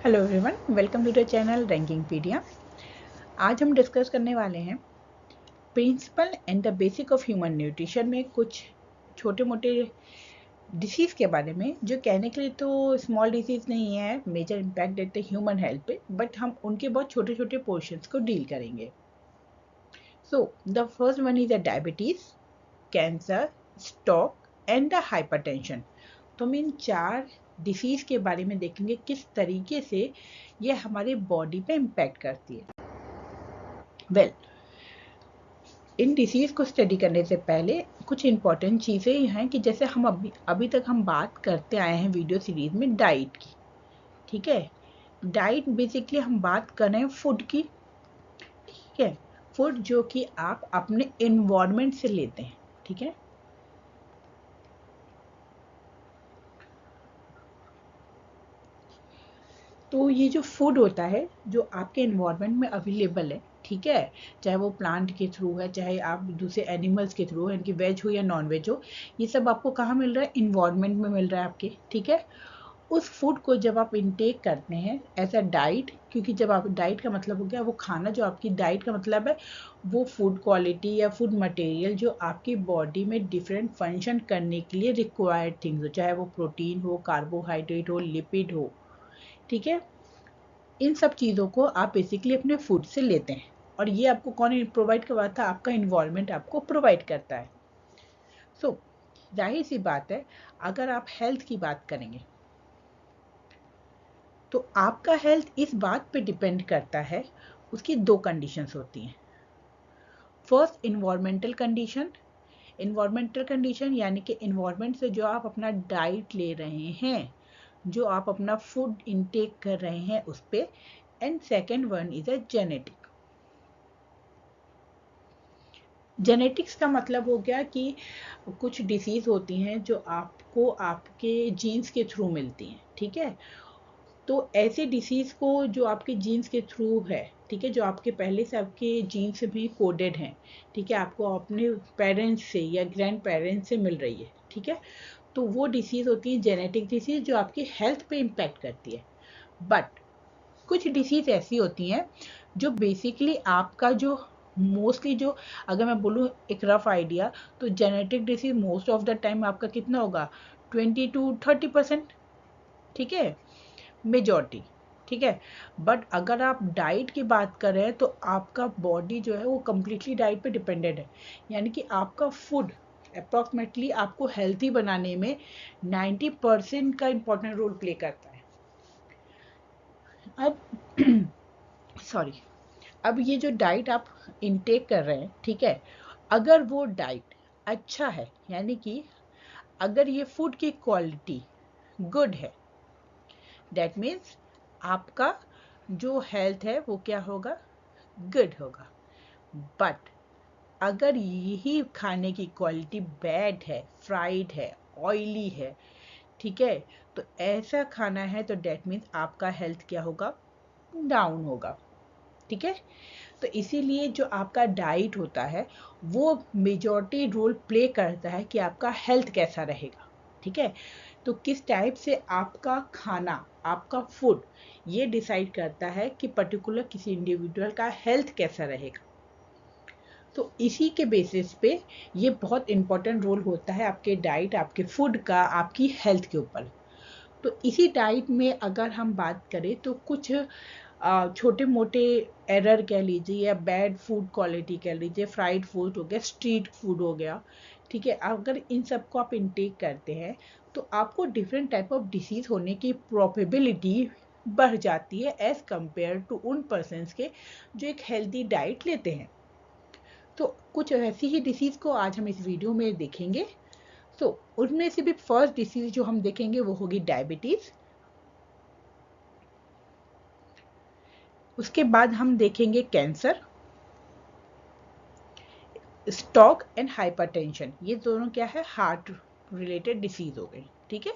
Hello everyone, welcome to the channel Rankingpedia. आज हम discuss करने वाले हैं principle and the basic of human nutrition में कुछ छोटे मोटे डिसीज़ के बारे में, जो कहने के लिए तो स्मॉल डिसीज़ नहीं है, मेजर इम्पैक्ट देते हैं ह्यूमन हेल्थ पे, बट हम उनके बहुत छोटे छोटे पोर्शंस को डील करेंगे। So the first one is the diabetes, cancer, stroke and the hypertension. तो हम इन 4 डिसीज़ के बारे में देखेंगे किस तरीके से ये हमारे बॉडी पे इम्पैक्ट करती है। वेल, इन डिसीज़ को स्टडी करने से पहले कुछ इम्पॉर्टेंट चीज़ें हैं कि जैसे हम अभी तक हम बात करते आए हैं वीडियो सीरीज़ में डाइट की, ठीक है। डाइट बेसिकली हम बात कर रहे हैं फूड की, ठीक है। फूड जो कि आप अपने इन्वायरमेंट से लेते हैं, ठीक है। तो ये जो फूड होता है जो आपके इन्वायरमेंट में अवेलेबल है, ठीक है, चाहे वो प्लांट के थ्रू है, चाहे आप दूसरे एनिमल्स के थ्रू है, इनकी वेज हो या नॉन वेज हो, ये सब आपको कहाँ मिल रहा है? इन्वायरमेंट में मिल रहा है आपके, ठीक है। उस फूड को जब आप इनटेक करते हैं एज अ डाइट, क्योंकि जब आप डाइट का मतलब हो गया वो खाना, जो आपकी डाइट का मतलब है वो फूड क्वालिटी या फूड मटेरियल जो आपकी बॉडी में डिफरेंट फंक्शन करने के लिए रिक्वायर्ड थिंग्स हो, चाहे वो प्रोटीन हो, कार्बोहाइड्रेट हो, लिपिड हो, ठीक है। इन सब चीज़ों को आप बेसिकली अपने फूड से लेते हैं, और ये आपको कौन प्रोवाइड करवाता है? आपका इन्वायरमेंट आपको प्रोवाइड करता है। सो जाहिर सी बात है, अगर आप हेल्थ की बात करेंगे तो आपका हेल्थ इस बात पे डिपेंड करता है, उसकी 2 कंडीशंस होती हैं। First, environmental condition. Environmental condition यानी कि इन्वायरमेंट से जो आप अपना डाइट ले रहे हैं, जो आप अपना फूड इनटेक कर रहे हैं उस पे। And second one is a genetic. Genetics का मतलब हो गया कि कुछ डिसीज़ होती हैं जो आपको आपके जीन्स के थ्रू मिलती हैं, ठीक है। तो ऐसे डिसीज़ को जो आपके जीन्स के थ्रू है, ठीक है, जो आपके पहले से आपके जीन्स में कोडेड हैं, ठीक है, आपको अपने पेरेंट्स से या ग्रैंड पेरेंट्स से मिल रही है, ठीक है। तो वो डिसीज़ होती है जेनेटिक डिसीज़, जो आपकी हेल्थ पे इम्पैक्ट करती है। बट कुछ डिसीज़ ऐसी होती हैं जो बेसिकली आपका जो मोस्टली जो, अगर मैं बोलूँ एक रफ आइडिया, तो genetic disease most of the time आपका कितना होगा? 20 to 30%, ठीक है, मेजॉरिटी, ठीक है। बट अगर आप डाइट की बात करें तो आपका बॉडी जो है वो कम्प्लीटली डाइट पे डिपेंडेंट है, यानी कि आपका फूड अप्रॉक्सीमेटली आपको हेल्थी बनाने में 90% का इम्पोर्टेंट रोल प्ले करता है। अब सॉरी, अब ये जो डाइट आप इनटेक कर रहे हैं, ठीक है, अगर वो डाइट अच्छा है, यानी कि अगर ये फूड की क्वालिटी गुड है, दैट मीन्स आपका जो हेल्थ है वो क्या होगा? गुड होगा। बट अगर यही खाने की क्वालिटी बैड है, फ्राइड है, ऑयली है, ठीक है, तो ऐसा खाना है तो दैट मीन्स आपका हेल्थ क्या होगा? डाउन होगा, ठीक है। तो इसीलिए जो आपका डाइट होता है वो मेजॉरिटी रोल प्ले करता है कि आपका हेल्थ कैसा रहेगा, ठीक है। तो किस टाइप से आपका खाना, आपका फूड ये डिसाइड करता है कि पर्टिकुलर किसी इंडिविजुअल का हेल्थ कैसा रहेगा। तो इसी के बेसिस पे ये बहुत इम्पोर्टेंट रोल होता है आपके डाइट, आपके फूड का, आपकी हेल्थ के ऊपर। तो इसी डाइट में अगर हम बात करें तो कुछ छोटे मोटे एरर कह लीजिए या बैड फूड क्वालिटी कह लीजिए, फ्राइड फूड हो गया, स्ट्रीट फूड हो गया, ठीक है, अगर इन सब को आप इनटेक करते हैं तो आपको डिफरेंट टाइप ऑफ डिसीज़ होने की प्रोबेबिलिटी बढ़ जाती है एज़ कम्पेयर टू उन पर्सनस के जो एक हेल्दी डाइट लेते हैं। तो कुछ ऐसी ही डिसीज़ को आज हम इस वीडियो में देखेंगे। सो उनमें से भी फर्स्ट डिसीज़ जो हम देखेंगे वो होगी डायबिटीज़। उसके बाद हम देखेंगे कैंसर, स्ट्रोक एंड हाइपरटेंशन। ये दोनों क्या है? हार्ट रिलेटेड डिसीज़ हो गई, ठीक है।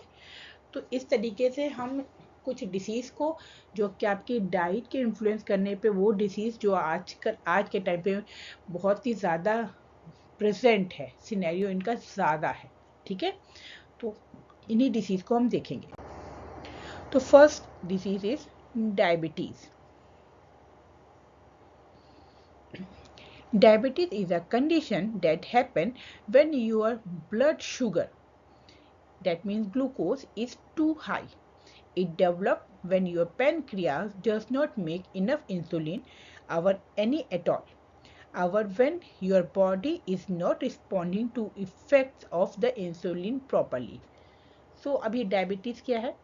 तो इस तरीके से हम कुछ डिसीज़ को, जो कि आपकी डाइट के इन्फ्लुएंस करने पे, वो डिसीज़ जो आज के टाइम पे बहुत ही ज़्यादा प्रेजेंट है, सिनेरियो इनका ज़्यादा है, ठीक है। तो इन्हीं डिसीज़ को हम देखेंगे। तो first disease is diabetes. Diabetes is a condition that happens when your blood sugar, that means glucose, is too high. It develops when your pancreas does not make enough insulin or any at all, or when your body is not responding to effects of the insulin properly. So अब ये diabetes क्या है?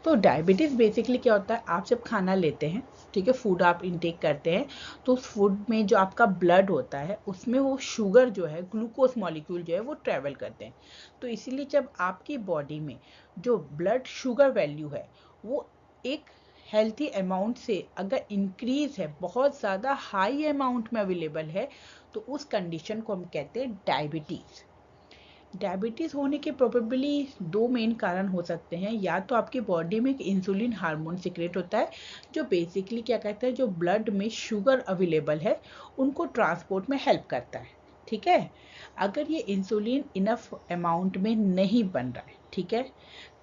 तो diabetes basically क्या होता है, आप जब खाना लेते हैं, ठीक है, फूड आप इनटेक करते हैं, तो उस फूड में जो आपका ब्लड होता है उसमें वो शुगर जो है, ग्लूकोज मॉलिक्यूल जो है वो ट्रैवल करते हैं। तो इसीलिए जब आपकी बॉडी में जो ब्लड शुगर वैल्यू है वो एक हेल्थी अमाउंट से अगर इंक्रीज है, बहुत ज़्यादा हाई अमाउंट में अवेलेबल है, तो उस कंडीशन को हम कहते हैं डायबिटीज़। डायबिटीज़ होने के प्रोबेबली दो मेन कारण हो सकते हैं। या तो आपकी बॉडी में एक इंसुलिन हार्मोन सिक्रेट होता है जो बेसिकली क्या कहता है, जो ब्लड में शुगर अवेलेबल है उनको ट्रांसपोर्ट में हेल्प करता है, ठीक है। अगर ये इंसुलिन इनफ अमाउंट में नहीं बन रहा है, ठीक है,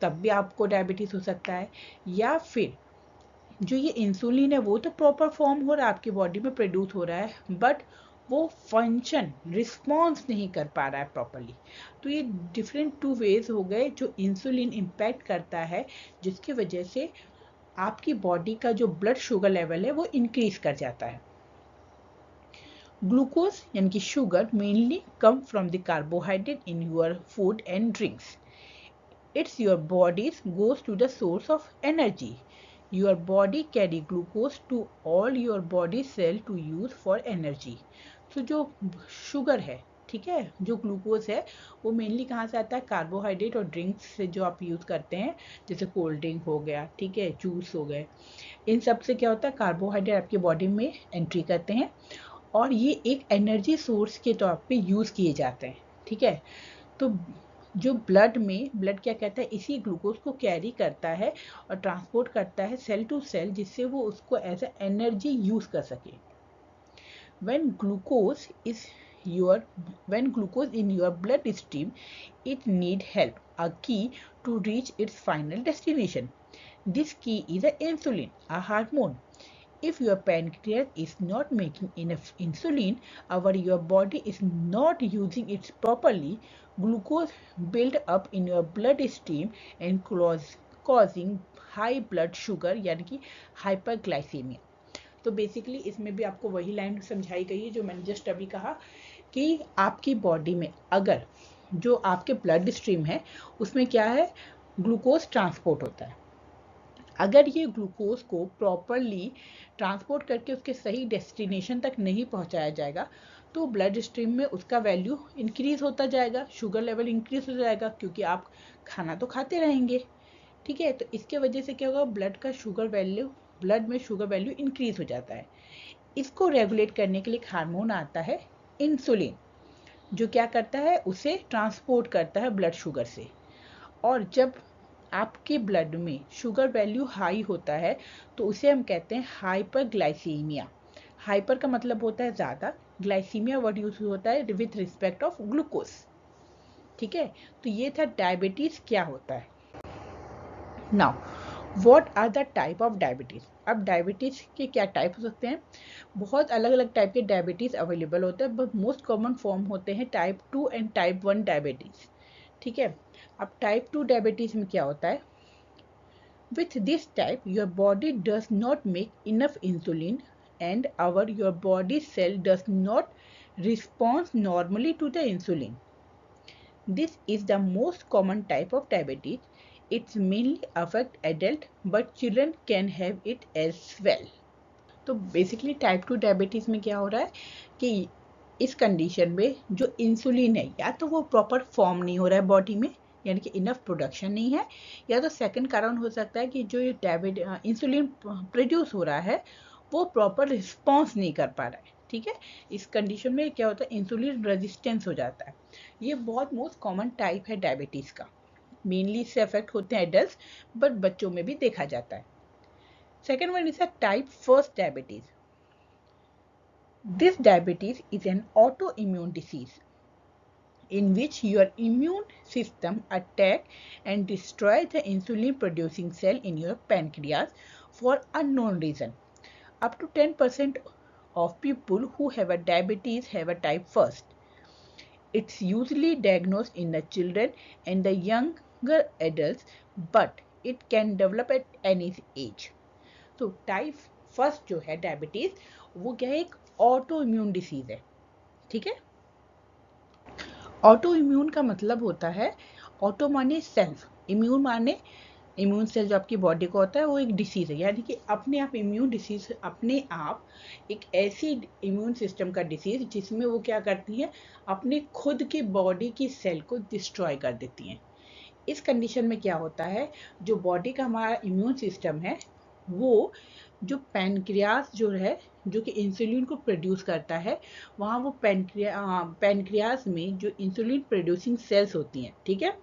तब भी आपको डायबिटीज़ हो सकता है। या फिर जो ये इंसुलिन है वो तो प्रॉपर फॉर्म हो रहा है, आपकी बॉडी में प्रोड्यूस हो रहा है, बट वो फंक्शन रिस्पॉन्स नहीं कर पा रहा है प्रॉपरली। तो ये डिफरेंट टू वेज हो गए जो इंसुलिन इम्पैक्ट करता है, जिसकी वजह से आपकी बॉडी का जो ब्लड शुगर लेवल है वो इंक्रीज कर जाता है। ग्लूकोज यानी कि sugar mainly come from the carbohydrate in your food and drinks. It's your body's goes to the source of energy. Your body carry glucose to all your body cell to use for energy. So जो sugar है, ठीक है, जो glucose है वो mainly कहाँ से आता है, कार्बोहाइड्रेट और ड्रिंक्स से जो आप यूज़ करते हैं, जैसे कोल्ड ड्रिंक हो गया, ठीक है, जूस हो गए, इन सब से क्या होता है, कार्बोहाइड्रेट आपकी बॉडी में एंट्री करते हैं और ये एक एनर्जी सोर्स के तौर पे यूज़ किए जाते हैं, ठीक है। तो जो ब्लड क्या कहता है, इसी ग्लूकोज को कैरी करता है और ट्रांसपोर्ट करता है सेल टू सेल, जिससे वो उसको एज ए एनर्जी यूज़ कर सके। when glucose in your bloodstream, it need help, a key to reach its final destination. This key is a insulin, a hormone. If your pancreas is not making enough insulin or your body is not using it properly, glucose build up in your bloodstream and causing high blood sugar यानी कि hyperglycemia. तो basically इसमें भी आपको वही line समझाई गई है जो मैंने जस्ट अभी कहा कि आपकी बॉडी में अगर जो आपके ब्लड स्ट्रीम है उसमें क्या है, ग्लूकोज ट्रांसपोर्ट होता है। अगर ये ग्लूकोज को प्रॉपरली ट्रांसपोर्ट करके उसके सही डेस्टिनेशन तक नहीं पहुंचाया जाएगा तो ब्लड स्ट्रीम में उसका वैल्यू इंक्रीज होता जाएगा, शुगर लेवल इंक्रीज हो जाएगा, क्योंकि आप खाना तो खाते रहेंगे, ठीक है। तो इसके वजह से क्या होगा, ब्लड में शुगर वैल्यू इंक्रीज हो जाता है। इसको रेगुलेट करने के लिए एक हार्मोन आता है इंसुलिन, जो क्या करता है, उसे ट्रांसपोर्ट करता है ब्लड शुगर से। और जब आपके ब्लड में शुगर वैल्यू हाई होता है तो उसे हम कहते हैं हाइपरग्लाइसीमिया। हाइपर का मतलब होता है ज़्यादा, ग्लाइसीमिया वर्ड यूज होता है विथ रिस्पेक्ट ऑफ ग्लूकोज, ठीक है। तो ये था डायबिटीज़ क्या होता है। Now what are the type of diabetes. अब डायबिटीज़ के क्या टाइप हो सकते हैं, बहुत अलग अलग टाइप के डायबिटीज़ अवेलेबल होते हैं, बट मोस्ट कॉमन फॉर्म होते हैं टाइप 2 एंड टाइप 1 डायबिटीज़, ठीक है। अब टाइप 2 डायबिटीज़ में क्या होता है, with this type your body does not make enough insulin and your body cell does not response normally to the insulin. This is the most common type of diabetes. It's mainly affect adult, but children can have it as well. तो basically type 2 diabetes में क्या हो रहा है कि इस condition में जो इंसुलिन है या तो वो प्रॉपर फॉर्म नहीं हो रहा है बॉडी में, यानी कि इनफ प्रोडक्शन नहीं है, या तो सेकंड कारण हो सकता है कि जो ये इंसुलिन प्रोड्यूस हो रहा है वो प्रॉपर रिस्पॉन्स नहीं कर पा रहा है, ठीक है। इस कंडीशन में क्या होता है, इंसुलिन रेजिस्टेंस हो जाता है। ये बहुत मोस्ट कॉमन टाइप है डायबिटीज़ का। मेनली इससे अफेक्ट होते हैं एडल्ट, बट बच्चों में भी देखा जाता है। Second one is a type 1 diabetes. This diabetes is an autoimmune disease in which your immune system attack and destroy the insulin producing cell in your pancreas for unknown reason. Up to 10% of people who have a diabetes have a type 1st. It's usually diagnosed in the children and the younger adults, but it can develop at any age. तो type first जो है diabetes, वो क्या है, एक auto immune disease है, ठीक है। ऑटो इम्यून का मतलब होता है, ऑटो माने सेल्फ, इम्यून माने इम्यून सेल जो आपकी बॉडी का होता है, वो एक डिसीज है, यानी कि अपने आप इम्यून डिसीज, अपने आप एक ऐसी इम्यून सिस्टम का डिसीज जिसमें वो क्या करती है, अपने खुद की बॉडी की सेल को डिस्ट्रॉय कर देती हैं। इस कंडीशन में क्या होता है, जो बॉडी का हमारा इम्यून सिस्टम है, वो जो पैनक्रियास जो है, जो कि इंसुलिन को प्रोड्यूस करता है, वहाँ वो पैनक्रियास में जो इंसुलिन प्रोड्यूसिंग सेल्स होती हैं, ठीक है,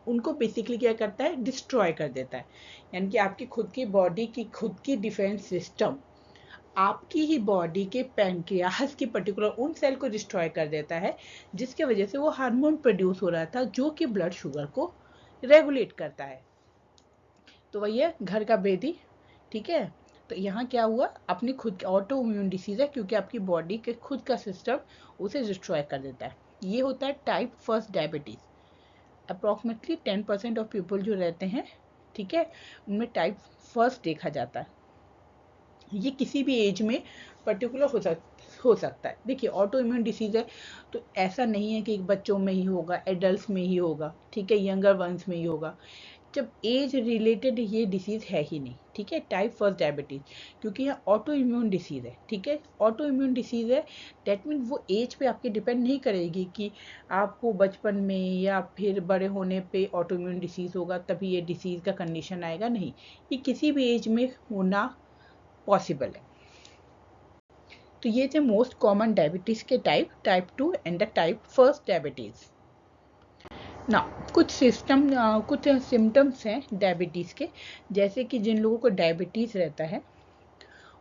उनको बेसिकली क्या करता है, डिस्ट्रॉय कर देता है। यानी कि आपकी खुद की बॉडी की खुद की डिफेंस सिस्टम आपकी ही बॉडी के पैनक्रियास की पर्टिकुलर उन सेल को डिस्ट्रॉय कर देता है, जिसके वजह से वो हार्मोन प्रोड्यूस हो रहा था जो कि ब्लड शुगर को रेगुलेट करता है। तो वही है घर का बेदी, ठीक है। तो यहाँ क्या हुआ, अपनी खुद की ऑटो इम्यून डिसीज है, क्योंकि आपकी बॉडी के खुद का सिस्टम उसे डिस्ट्रॉय कर देता है। ये होता है type first diabetes. Approximately 10% of people जो रहते हैं, ठीक है, उनमें टाइप फर्स्ट देखा जाता है। ये किसी भी एज में पर्टिकुलर हो सकता है। देखिए ऑटो इम्यून डिसीज है, तो ऐसा नहीं है कि बच्चों में ही होगा, एडल्ट में ही होगा, ठीक है, यंगर वंस में ही होगा। जब एज रिलेटेड ये डिसीज है ही नहीं, ठीक है, टाइप फर्स्ट डायबिटीज, क्योंकि यह ऑटो इम्यून डिसीज है, ठीक है, ऑटो इम्यून डिसीज है। डेट मीन वो एज पे आपके डिपेंड नहीं करेगी कि आपको बचपन में या फिर बड़े होने पे ऑटो इम्यून डिसीज होगा तभी ये डिसीज का कंडीशन आएगा, नहीं, ये किसी भी एज में होना पॉसिबल है। तो ये थे मोस्ट कॉमन डायबिटीज के type 2 and the type first diabetes. ना कुछ सिम्टम्स हैं डायबिटीज़ के, जैसे कि जिन लोगों को डायबिटीज़ रहता है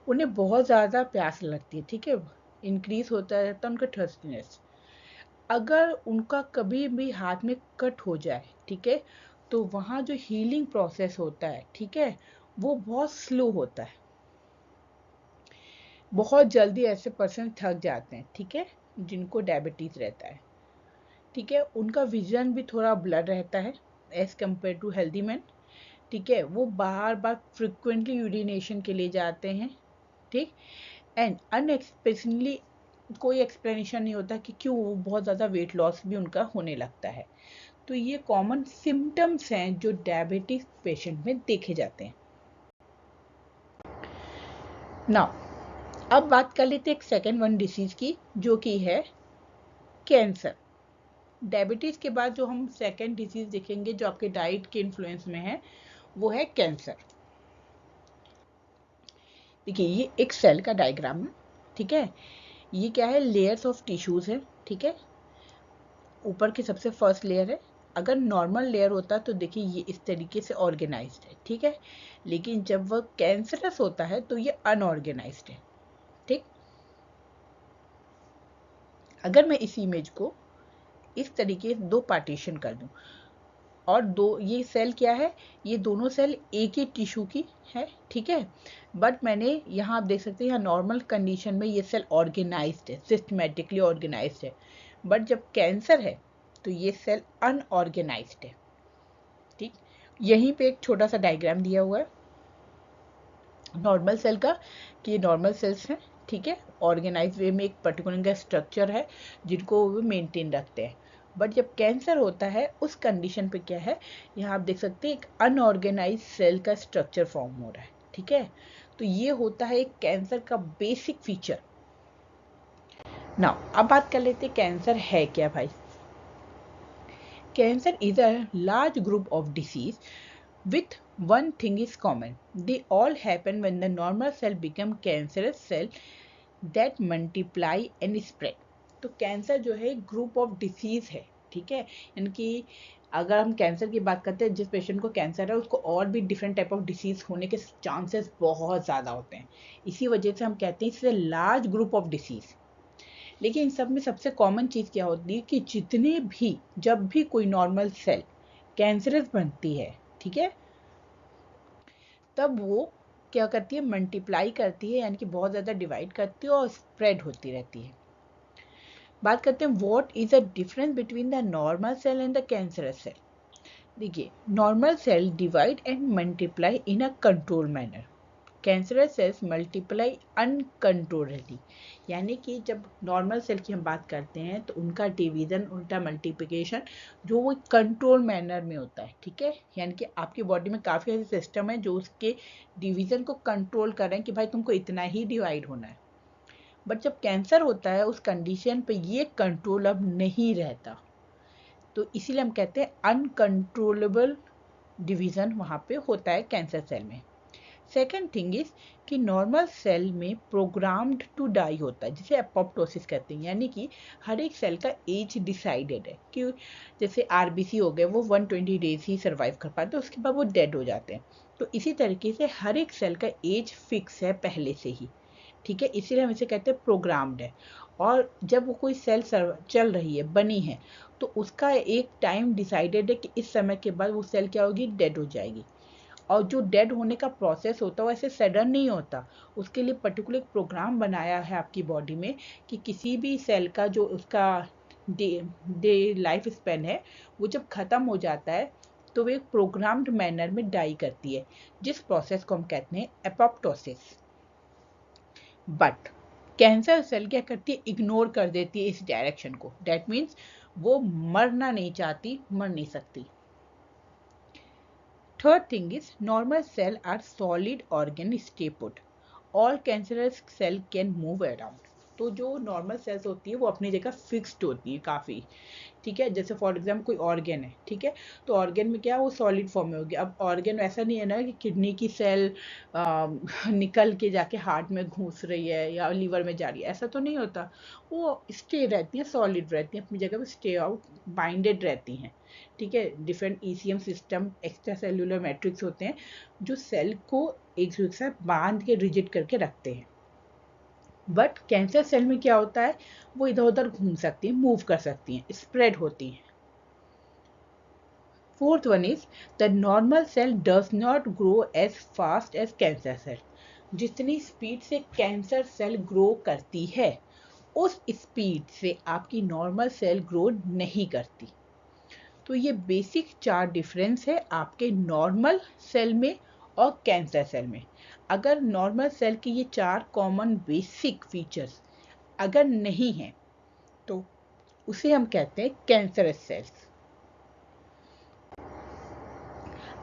उन्हें बहुत ज़्यादा प्यास लगती है, ठीक है, इंक्रीज होता रहता है उनका थर्स्टीनेस। अगर उनका कभी भी हाथ में कट हो जाए, ठीक है, तो वहाँ जो हीलिंग प्रोसेस होता है, ठीक है, वो बहुत स्लो होता है। बहुत जल्दी ऐसे पर्सन थक जाते हैं, ठीक है, जिनको डायबिटीज़ रहता है, ठीक है, उनका विजन भी थोड़ा ब्लर रहता है as compare to healthy man, ठीक है, वो बार बार फ्रिक्वेंटली यूरिनेशन के लिए जाते हैं, ठीक, एंड अनएक्सपेक्टेडली कोई एक्सप्लेनेशन नहीं होता कि क्यों वो बहुत ज़्यादा वेट लॉस भी उनका होने लगता है। तो ये कॉमन सिम्टम्स हैं जो डायबिटीज पेशेंट में देखे जाते हैं। नाउ अब बात कर लेते हैं एक सेकेंड वन डिसीज की, जो कि है कैंसर। डायबिटीज के बाद जो हम सेकेंड डिसीज देखेंगे जो आपके डाइट के इन्फ्लुएंस में है, वो है कैंसर। देखिए ये एक सेल का डायग्राम है, ठीक है, ये क्या है, लेयर्स ऑफ टिश्यूज है, ठीक है, ऊपर की सबसे फर्स्ट लेयर है। अगर नॉर्मल लेयर होता तो देखिए ये इस तरीके से ऑर्गेनाइज्ड है, ठीक है, लेकिन जब वह कैंसरस होता है तो ये अनऑर्गेनाइज्ड है, ठीक। अगर मैं इस इमेज को इस तरीके से दो पार्टीशन कर दूं, और दो ये सेल क्या है, ये दोनों सेल एक ही टिश्यू की है, ठीक है, बट मैंने यहाँ आप देख सकते हैं यहाँ नॉर्मल कंडीशन में ये सेल ऑर्गेनाइज्ड है, सिस्टमेटिकली ऑर्गेनाइज्ड है, बट जब कैंसर है तो ये सेल अनऑर्गेनाइज्ड है, ठीक। यहीं पे एक छोटा सा डायग्राम दिया हुआ है नॉर्मल सेल का, कि ये नॉर्मल सेल्स हैं, ठीक है, ऑर्गेनाइज वे में एक पर्टिकुलर स्ट्रक्चर है जिनको वो मेंटेन रखते हैं। बट जब कैंसर होता है उस कंडीशन पे क्या है, यहाँ आप देख सकते हैं एक अनऑर्गेनाइज सेल का स्ट्रक्चर फॉर्म हो रहा है, ठीक है, तो ये होता है एक कैंसर का बेसिक फीचर। नाउ अब बात कर लेते हैं कैंसर है क्या भाई। Cancer is a large group of disease with one thing is common. They all happen when the normal cell become cancerous cell that multiply and spread. तो कैंसर जो है ग्रुप ऑफ डिसीज है, ठीक है, यानी कि अगर हम कैंसर की बात करते हैं, जिस पेशेंट को कैंसर है उसको और भी डिफरेंट टाइप ऑफ डिसीज होने के चांसेस बहुत ज़्यादा होते हैं, इसी वजह से हम कहते हैं इससे लार्ज ग्रुप ऑफ डिसीज। लेकिन इन सब में सबसे कॉमन चीज़ क्या होती है कि जितने भी जब भी कोई नॉर्मल सेल कैंसरस बनती है, ठीक है, तब वो क्या करती है, मल्टीप्लाई करती है, यानी कि बहुत ज़्यादा डिवाइड करती है और स्प्रेड होती रहती है। बात करते हैं what is the difference between the normal cell and the cancerous cell. देखिए, normal cell divide and multiply in a control manner, cancerous cells multiply uncontrollably. यानी कि जब नॉर्मल सेल की हम बात करते हैं तो उनका डिवीजन, उनका मल्टीप्लिकेशन जो वो कंट्रोल मैनर में होता है, ठीक है। यानी कि आपकी बॉडी में काफ़ी ऐसे सिस्टम है जो उसके डिवीजन को कंट्रोल करें कि भाई तुमको इतना ही डिवाइड होना है। बट जब कैंसर होता है उस कंडीशन पे ये कंट्रोल अब नहीं रहता, तो इसीलिए हम कहते हैं अनकंट्रोलेबल डिवीजन वहाँ पे होता है कैंसर सेल में। सेकेंड थिंग इज कि नॉर्मल सेल में प्रोग्राम्ड टू डाई होता है, जिसे एपोप्टोसिस कहते हैं। यानी कि हर एक सेल का एज डिसाइडेड है कि जैसे आरबीसी हो गए वो 120 डेज ही सर्वाइव कर पाते हैं, उसके बाद वो डेड हो जाते हैं। तो इसी तरीके से हर एक सेल का एज फिक्स है पहले से ही, ठीक है। इसीलिए हम इसे कहते हैं प्रोग्राम्ड है। और जब वो कोई सेल चल रही है, बनी है, तो उसका एक टाइम डिसाइडेड है कि इस समय के बाद वो सेल क्या होगी, डेड हो जाएगी। और जो डेड होने का प्रोसेस होता है वो ऐसे सडन नहीं होता, उसके लिए पर्टिकुलर प्रोग्राम बनाया है आपकी बॉडी में कि किसी भी सेल का जो उसका डे लाइफ स्पेन है वो जब ख़त्म हो जाता है तो वो एक प्रोग्राम्ड मैनर में डाई करती है, जिस प्रोसेस को हम कहते हैं एपोप्टोसिस। बट कैंसर सेल क्या करती है, इग्नोर कर देती है इस डायरेक्शन को। दैट मीन्स वो मरना नहीं चाहती, मर नहीं सकती। Third thing is normal cell are solid organ stay put. All cancerous cell can move around. तो जो नॉर्मल सेल्स होती है वो अपनी जगह फिक्स्ड होती है काफ़ी, ठीक है। जैसे फॉर एग्जाम्पल कोई ऑर्गन है, ठीक है, तो ऑर्गन में क्या वो सॉलिड फॉर्म में होगी। अब ऑर्गन ऐसा नहीं है ना कि किडनी की सेल निकल के जाके हार्ट में घुस रही है या लीवर में जा रही है, ऐसा तो नहीं होता। वो स्टे रहती है, सॉलिड रहती है अपनी जगह पे, स्टे आउट बाइंडेड रहती हैं, ठीक है। Different ECM system, extra cellular matrix होते हैं जो सेल को एक दूसरे के साथ बांध के रिजिड करके रखते हैं। बट कैंसर सेल में क्या होता है, वो इधर उधर घूम सकती हैं, मूव कर सकती हैं, स्प्रेड होती हैं। Fourth one is the normal cell does not grow as fast as cancer cell. जितनी स्पीड से कैंसर सेल ग्रो करती है उस स्पीड से आपकी नॉर्मल सेल ग्रो नहीं करती। तो ये बेसिक 4 डिफरेंस है आपके नॉर्मल सेल में और कैंसर सेल में। अगर नॉर्मल सेल के ये 4 कॉमन बेसिक फीचर्स अगर नहीं हैं तो उसे हम कहते हैं कैंसरस सेल्स।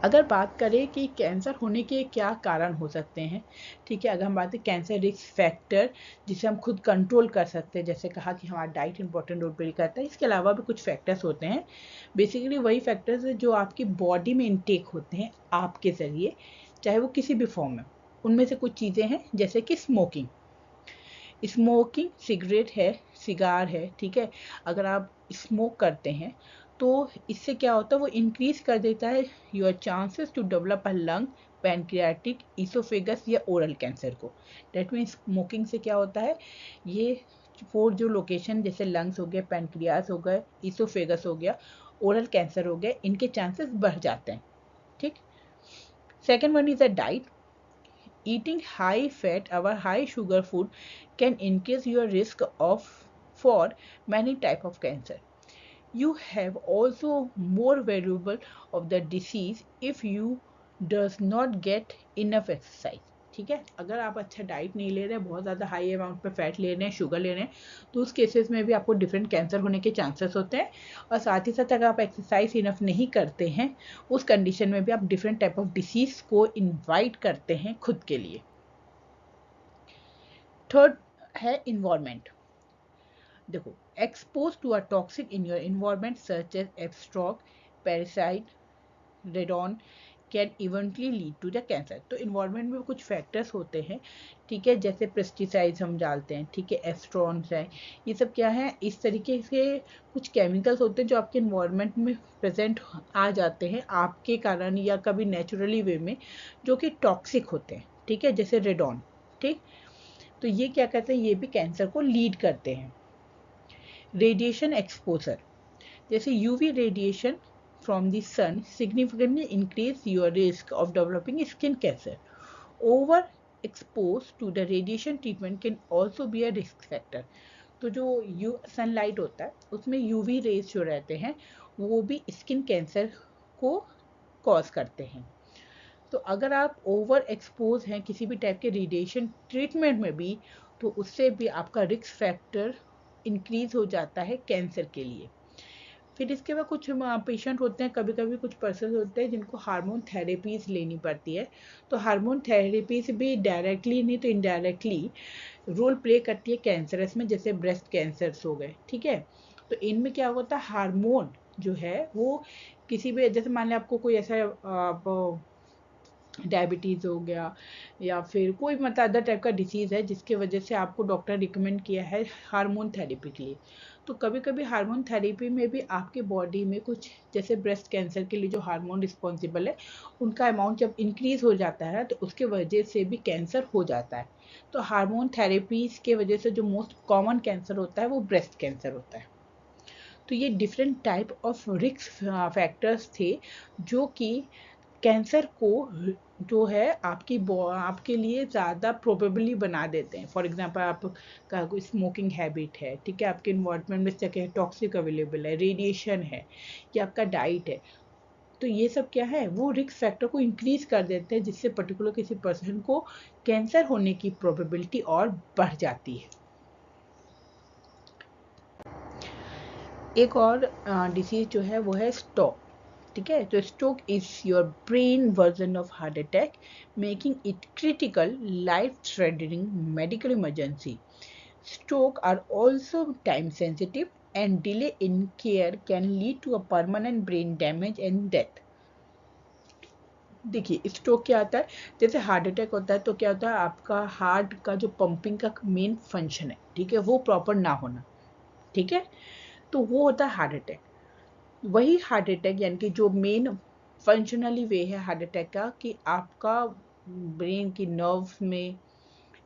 अगर बात करें कि कैंसर होने के क्या कारण हो सकते हैं, ठीक है, अगर हम बात करें कैंसर रिस्क फैक्टर जिसे हम खुद कंट्रोल कर सकते हैं, जैसे कहा कि हमारा डाइट इंपॉर्टेंट रोल प्ले करता है, इसके अलावा भी कुछ फैक्टर्स होते हैं। बेसिकली वही फैक्टर्स है जो आपकी बॉडी में इनटेक होते हैं आपके ज़रिए, चाहे वो किसी भी फॉर्म में। उनमें से कुछ चीज़ें हैं जैसे कि स्मोकिंग, सिगरेट है, सिगार है, ठीक है। अगर आप स्मोक करते हैं तो इससे क्या होता है, वो इंक्रीज कर देता है your chances to develop a lung, pancreatic, oesophagus or oral cancer को। डेट मीन्स स्मोकिंग से क्या होता है, ये 4 जो लोकेशन जैसे लंग्स हो गए, पैनक्रियास हो गए, इसोफेगस हो गया, ओरल कैंसर हो गए, इनके चांसेस बढ़ जाते हैं, ठीक। Second one is a diet. Eating high fat or high sugar food can increase your risk of for many type of cancer. You have also more variable of the disease if you does not get enough exercise. ठीक है, अगर आप अच्छा diet नहीं ले रहे हैं, बहुत ज़्यादा हाई अमाउंट पे फैट ले रहे हैं, शुगर ले रहे हैं, तो उस केसेस में भी आपको डिफरेंट कैंसर होने के चांसेस होते हैं। और साथ ही साथ अगर आप एक्सरसाइज इनफ नहीं करते हैं उस कंडीशन में भी आप डिफरेंट टाइप ऑफ डिसीज़ को इन्वाइट करते हैं खुद के लिए। थर्ड है इन्वायरमेंट। देखो, expose to a toxic in your environment such as एब्स्ट्रॉक, parasite, radon can eventually lead to the cancer. तो इन्वायरमेंट में कुछ फैक्टर्स होते हैं, ठीक है, जैसे पेस्टिसाइड्स हम डालते हैं, ठीक है, एस्ट्रॉन्स हैं, ये सब क्या है, इस तरीके से कुछ केमिकल्स होते हैं जो आपके इन्वायरमेंट में प्रेजेंट आ जाते हैं आपके कारण या कभी नेचुरली वे में, जो कि टॉक्सिक होते हैं, ठीक है, जैसे रेडॉन, ठीक। तो ये क्या कहते हैं, ये भी कैंसर को लीड करते हैं। रेडिएशन एक्सपोजर, जैसे UV radiation from the sun significantly increase your risk of developing skin cancer. Overexposed to the radiation treatment can also be a risk factor. तो जो सनलाइट होता है उसमें यूवी रेज जो रहते हैं वो भी स्किन कैंसर को कॉज करते हैं। तो अगर आप ओवर एक्सपोज हैं किसी भी टाइप के रेडिएशन ट्रीटमेंट में भी, तो उससे भी आपका रिस्क फैक्टर इंक्रीज हो जाता है कैंसर के लिए। फिर इसके बाद कुछ पेशेंट होते हैं, कभी कभी कुछ पर्सन होते हैं जिनको हार्मोन थेरेपीज लेनी पड़ती है। तो हार्मोन थेरेपीज भी डायरेक्टली नहीं तो इनडायरेक्टली रोल प्ले करती है कैंसरस में, जैसे ब्रेस्ट कैंसर्स हो गए, ठीक है। तो इनमें क्या होता है, हार्मोन जो है वो किसी भी, जैसे मान लें आपको कोई ऐसा डायबिटीज़ हो गया या फिर कोई मतलब अदर टाइप का डिसीज़ है जिसके वजह से आपको डॉक्टर रिकमेंड किया है हार्मोन थेरेपी के लिए। तो कभी कभी हार्मोन थेरेपी में भी आपके बॉडी में कुछ, जैसे ब्रेस्ट कैंसर के लिए जो हार्मोन रिस्पॉन्सिबल है उनका अमाउंट जब इंक्रीज हो जाता है तो उसके वजह से भी कैंसर हो जाता है। तो हार्मोन थेरेपीज के वजह से जो मोस्ट कॉमन कैंसर होता है वो ब्रेस्ट कैंसर होता है। तो ये different type of risk factors थे जो कि कैंसर को जो है आपके लिए ज़्यादा प्रोबेबली बना देते हैं। फॉर एग्जांपल आपका कोई स्मोकिंग हैबिट है, ठीक है, आपके इन्वायरमेंट में क्या टॉक्सिक अवेलेबल है, रेडिएशन है या आपका डाइट है, तो ये सब क्या है वो रिस्क फैक्टर को इंक्रीज कर देते हैं जिससे पर्टिकुलर किसी पर्सन को कैंसर होने की प्रोबेबिलिटी और बढ़ जाती है। एक और डिसीज जो है वो है स्ट्रोक, ठीक है। तो stroke is your brain version of heart attack, making it critical life threatening medical emergency. Stroke are also time sensitive and delay in care can lead to a permanent brain damage and death. देखिए stroke क्या आता है, जैसे heart attack होता है तो क्या होता है, आपका हार्ट का जो पंपिंग का मेन फंक्शन है, ठीक है, वो प्रॉपर ना होना, ठीक है, तो वो होता है हार्ट अटैक। वही हार्ट अटैक यानी कि जो मेन फंक्शनली वे है हार्ट अटैक का, कि आपका ब्रेन की नर्व्स में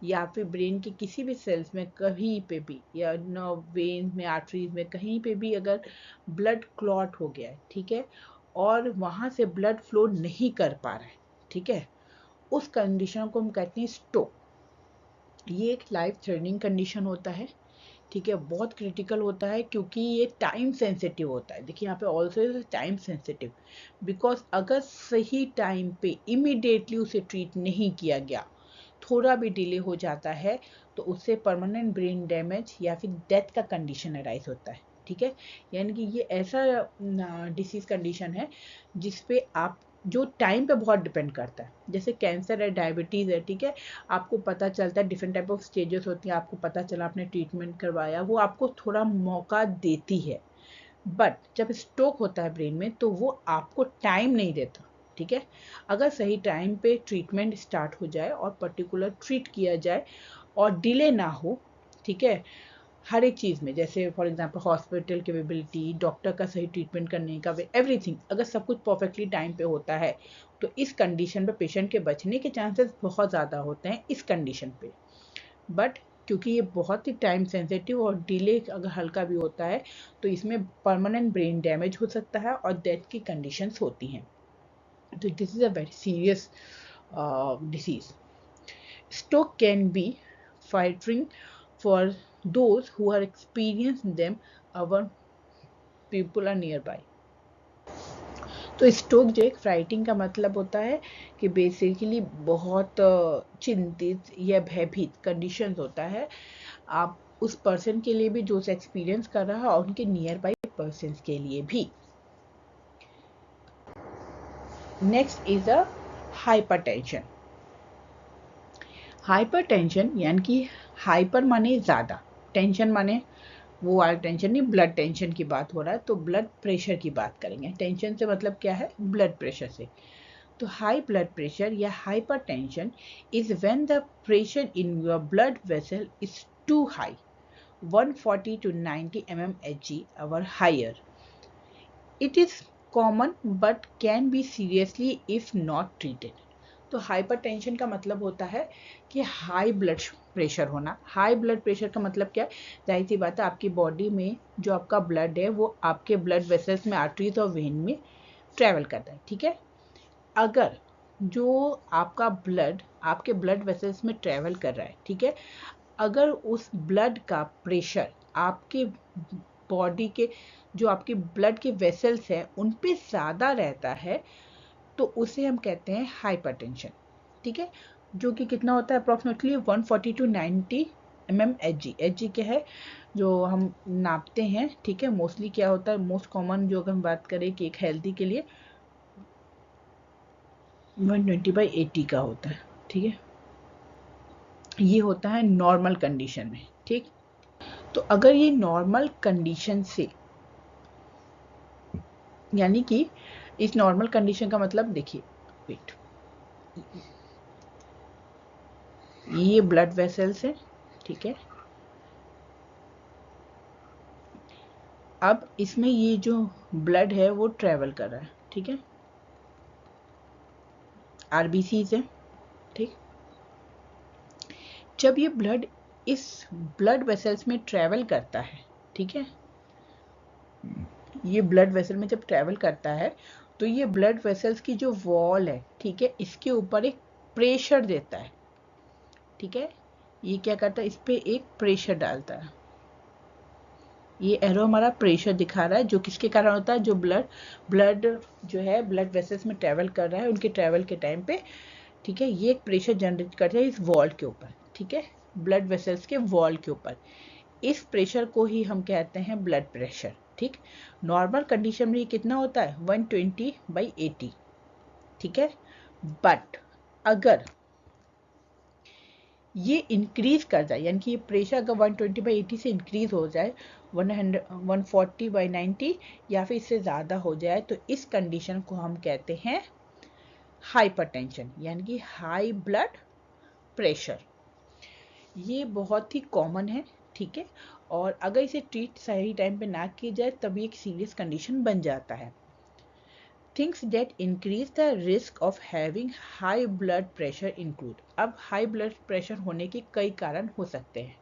या फिर ब्रेन के किसी भी सेल्स में कहीं पे भी, या नर्व वेन में आर्टरीज में कहीं पे भी अगर ब्लड क्लॉट हो गया है, ठीक है, और वहाँ से ब्लड फ्लो नहीं कर पा रहा है, ठीक है, उस कंडीशन को हम कहते हैं स्ट्रोक। ये एक लाइफ थ्रेटनिंग कंडीशन होता है, ठीक है, बहुत क्रिटिकल होता है क्योंकि ये टाइम सेंसिटिव होता है। देखिए यहाँ पे ऑल्सो टाइम सेंसिटिव, बिकॉज अगर सही टाइम पे इमीडिएटली उसे ट्रीट नहीं किया गया, थोड़ा भी डिले हो जाता है तो उससे परमानेंट ब्रेन डैमेज या फिर डेथ का कंडीशन अराइज होता है, ठीक है। यानी कि ये ऐसा डिसीज कंडीशन है जिसपे आप जो टाइम पे बहुत डिपेंड करता है, जैसे कैंसर है, डायबिटीज़ है, ठीक है, आपको पता चलता है डिफरेंट टाइप ऑफ स्टेजेस होती हैं, आपको पता चला आपने ट्रीटमेंट करवाया, वो आपको थोड़ा मौका देती है। बट जब स्ट्रोक होता है ब्रेन में तो वो आपको टाइम नहीं देता, ठीक है। अगर सही टाइम पे ट्रीटमेंट स्टार्ट हो जाए और पर्टिकुलर ट्रीट किया जाए और डिले ना हो, ठीक है, हर एक चीज़ में, जैसे for example hospital capability, doctor का सही ट्रीटमेंट करने का एवरीथिंग, अगर सब कुछ परफेक्टली टाइम पे होता है तो इस कंडीशन पे पेशेंट के बचने के चांसेस बहुत ज़्यादा होते हैं इस कंडीशन पे। बट क्योंकि ये बहुत ही टाइम सेंसिटिव और डिले अगर हल्का भी होता है तो इसमें परमानेंट ब्रेन डैमेज हो सकता है और डेथ की कंडीशंस होती हैं। तो this is a very serious disease. Stroke can be frightening for those who are experiencing them. Our people are nearby. तो स्ट्रोक जो एक फ्राइटिंग का मतलब होता है कि बेसिकली बहुत चिंतित या भयभीत कंडीशंस होता है, आप उस पर्सन के लिए भी जो उसे एक्सपीरियंस कर रहा है और उनके नियर बाई पर्सन के लिए भी। Next is a hypertension. Hypertension यानी कि हाइपर माने ज़्यादा, टेंशन माने वो वाला टेंशन नहीं, ब्लड टेंशन की बात हो रहा है तो ब्लड प्रेशर की बात करेंगे। टेंशन से मतलब क्या है, ब्लड प्रेशर से। तो हाई ब्लड प्रेशर या hypertension is when the pressure in your blood vessel is too high, 140 to 90 mmHg or higher. It is common but can be seriously if not treated. तो hypertension का मतलब होता है कि high blood pressure होना। High blood pressure का मतलब क्या है, जाहिर सी बात है आपकी बॉडी में जो आपका ब्लड है वो आपके ब्लड वेसल्स में, आर्टरीज और वेन में ट्रैवल करता है, ठीक है। अगर जो आपका ब्लड आपके ब्लड वेसल्स में ट्रैवल कर रहा है, ठीक है, अगर उस ब्लड का प्रेशर आपके बॉडी के जो आपके ब्लड के वेसल्स हैं उन पे ज़्यादा रहता है तो उसे हम कहते हैं हाइपरटेंशन, ठीक है, जो कि कितना होता है अप्रॉक्सीमेटली 140 to 90 mmHg। Hg क्या है जो हम नापते हैं, ठीक है। मोस्टली क्या होता है, मोस्ट कॉमन जो अगर हम बात करें कि एक हेल्दी के लिए 120/80 का होता है, ठीक है। ये होता है नॉर्मल कंडीशन में, ठीक। तो अगर ये नॉर्मल कंडीशन से, यानी कि इस नॉर्मल कंडीशन का मतलब देखिए, वेट, ये ब्लड वेसल्स है, ठीक है। अब इसमें ये जो ब्लड है वो ट्रेवल कर रहा है, ठीक है, आरबीसीज है, ठीक। जब ये ब्लड इस ब्लड वेसल्स में ट्रेवल करता है, ठीक है, ये ब्लड वेसल में जब ट्रेवल करता है तो ये ब्लड वेसल्स की जो वॉल है, ठीक है, इसके ऊपर एक प्रेशर देता है, ठीक है। ये क्या करता है, इस पे एक प्रेशर डालता है। ये एरो हमारा प्रेशर दिखा रहा है, जो किसके कारण होता है, जो ब्लड जो है ब्लड वेसल्स में ट्रेवल कर रहा है उनके ट्रेवल के टाइम पे, ठीक है। ये एक प्रेशर जनरेट करता है इस वॉल के ऊपर, ठीक है, ब्लड वेसल्स के वॉल के ऊपर। इस प्रेशर को ही हम कहते हैं ब्लड प्रेशर, ठीक। नॉर्मल कंडीशन में ये कितना होता है 120/80, ठीक है। बट अगर ये इंक्रीज कर जाए, यानी कि ये प्रेशर अगर 120/80 से इंक्रीज हो जाए 140/90 या फिर इससे ज़्यादा हो जाए तो इस कंडीशन को हम कहते हैं हाइपरटेंशन, यानी कि हाई ब्लड प्रेशर। ये बहुत ही कॉमन है, ठीक है, और अगर इसे ट्रीट सही टाइम पे ना की जाए तब ये एक सीरियस कंडीशन बन जाता है। Things that increase the risk of having high blood pressure include. अब हाई ब्लड प्रेशर होने के कई कारण हो सकते हैं,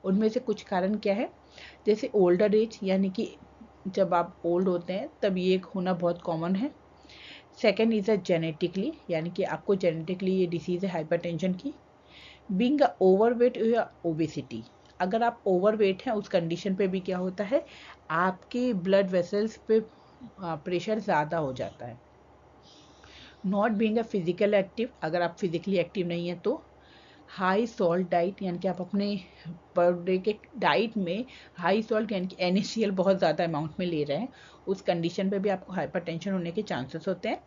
उनमें से कुछ कारण क्या है, जैसे ओल्डर एज, यानी कि जब आप ओल्ड होते हैं तब ये एक होना बहुत कॉमन है। सेकेंड इज अ जेनेटिकली, यानी कि आपको जेनेटिकली ये डिसीज़ है हाइपरटेंशन की। बीइंग अ ओवरवेट या ओबेसिटी, अगर आप ओवरवेट हैं उस कंडीशन पे भी क्या होता है, आपके ब्लड वेसल्स पे प्रेशर ज़्यादा हो जाता है। Not being a physical active, अगर आप फिजिकली एक्टिव नहीं है तो। हाई सॉल्ट डाइट, यानी कि आप अपने पर डे के डाइट में हाई सॉल्ट यानी कि NaCl बहुत ज़्यादा अमाउंट में ले रहे हैं, उस कंडीशन पे भी आपको हाइपरटेंशन होने के चांसेस होते हैं।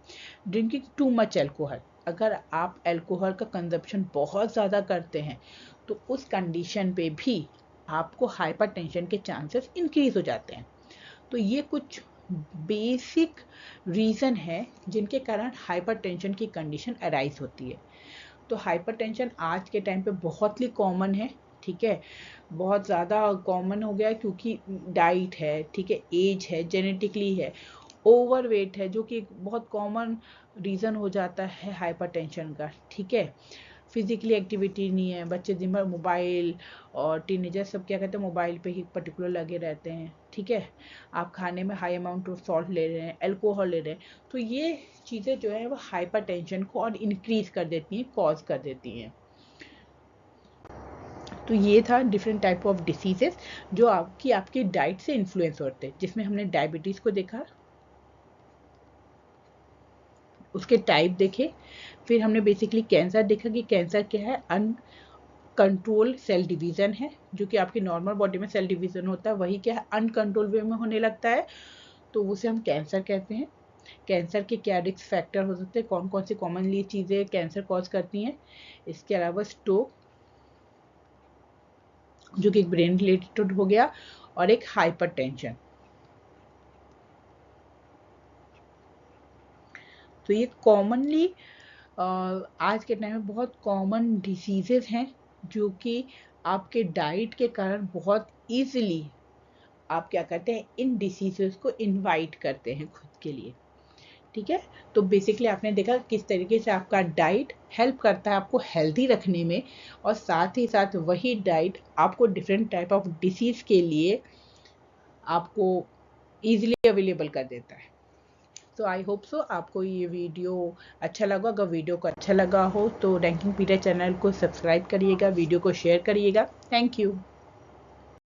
ड्रिंकिंग टू मच एल्कोहल, अगर आप एल्कोहल का कंजप्शन बहुत ज़्यादा करते हैं तो उस कंडीशन पे भी आपको हाइपरटेंशन के चांसेस इंक्रीज हो जाते हैं। तो ये कुछ बेसिक रीज़न है जिनके कारण हाइपरटेंशन की कंडीशन अराइज होती है। तो हाइपरटेंशन आज के टाइम पे बहुत ही कॉमन है, ठीक है, बहुत ज़्यादा कॉमन हो गया है क्योंकि डाइट है, ठीक है, एज है, जेनेटिकली है, ओवरवेट है, जो कि एक बहुत कॉमन रीज़न हो जाता है हाइपरटेंशन का, ठीक है। फिजिकली एक्टिविटी नहीं है, बच्चे दिन भर मोबाइल, और टीनेजर सब क्या कहते हैं मोबाइल पे ही पर्टिकुलर लगे रहते हैं, ठीक है। आप खाने में हाई अमाउंट ऑफ सॉल्ट ले रहे हैं, अल्कोहल ले रहे हैं, तो ये चीज़ें जो है वो हाइपरटेंशन को और इंक्रीज कर देती हैं, कॉज कर देती हैं। तो ये था डिफरेंट टाइप ऑफ डिसीजेस जो आपकी डाइट से इन्फ्लुएंस होते हैं, जिसमें हमने डायबिटीज़ को देखा, उसके टाइप देखे, फिर हमने बेसिकली कैंसर देखा कि कैंसर क्या है, अनकंट्रोल सेल डिवीज़न है, जो कि आपकी नॉर्मल बॉडी में सेल डिवीज़न होता है वही क्या है अनकंट्रोल वे में होने लगता है, तो उसे हम कैंसर कहते हैं। कैंसर के क्या रिस्क फैक्टर हो सकते हैं, कौन कौन सी कॉमनली चीज़ें कैंसर कॉज करती हैं, इसके अलावा स्ट्रोक जो कि ब्रेन रिलेटेड हो गया, और एक हाइपरटेंशन। तो ये कॉमनली आज के टाइम में बहुत कॉमन डिसीजेज हैं जो कि आपके डाइट के कारण बहुत इजीली आप क्या करते हैं इन डिसीजेस को इनवाइट करते हैं खुद के लिए, ठीक है। तो बेसिकली आपने देखा किस तरीके से आपका डाइट हेल्प करता है आपको हेल्दी रखने में, और साथ ही साथ वही डाइट आपको डिफरेंट टाइप ऑफ डिसीज़ के लिए आपको ईजिली अवेलेबल कर देता है। तो आई होप सो आपको ये वीडियो अच्छा लगा। अगर वीडियो को अच्छा लगा हो तो रैंकिंग पीरियड चैनल को सब्सक्राइब करिएगा, वीडियो को शेयर करिएगा। Thank you.